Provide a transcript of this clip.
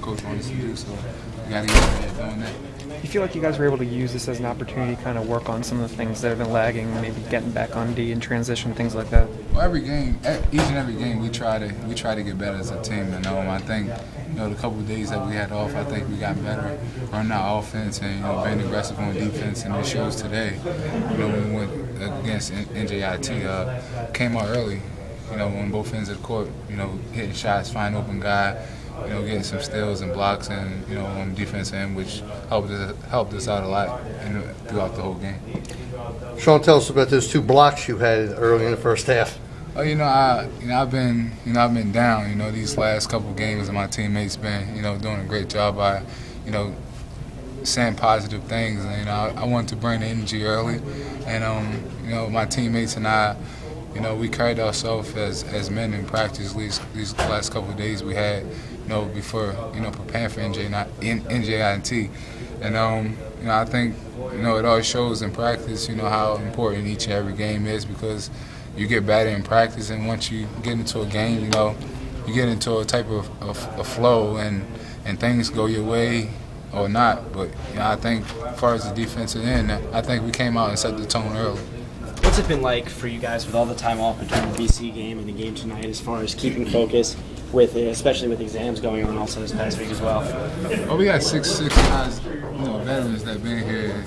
coach wants us to do. So we got to get better at doing that. You feel like you guys were able to use this as an opportunity to kind of work on some of the things that have been lagging, maybe getting back on D and transition, things like that? Well, every game, each and every game, we try to get better as a team. And I think the couple of days that we had off, I think we got better running our offense and being aggressive on defense. And it shows today. When we went against NJIT, came out early. On both ends of the court. Hitting shots, finding open guy. Getting some steals and blocks, and on the defense end, which helped us out a lot throughout the whole game. Sean, tell us about those 2 blocks you had early in the first half. Oh, I've been down. These last couple of games, and my teammates been doing a great job by saying positive things. And I wanted to bring the energy early, and my teammates and I. We carried ourselves as men in practice these last couple of days we had, before, preparing for NJIT. And, I think, it all shows in practice, how important each and every game is, because you get better in practice, and once you get into a game, you get into a type of flow, and things go your way or not. But, I think as far as the defensive end, I think we came out and set the tone early. What's it been like for you guys with all the time off between the BC game and the game tonight, as far as keeping focus, especially with exams going on also this past week as well? Well, we got six guys, veterans that been here.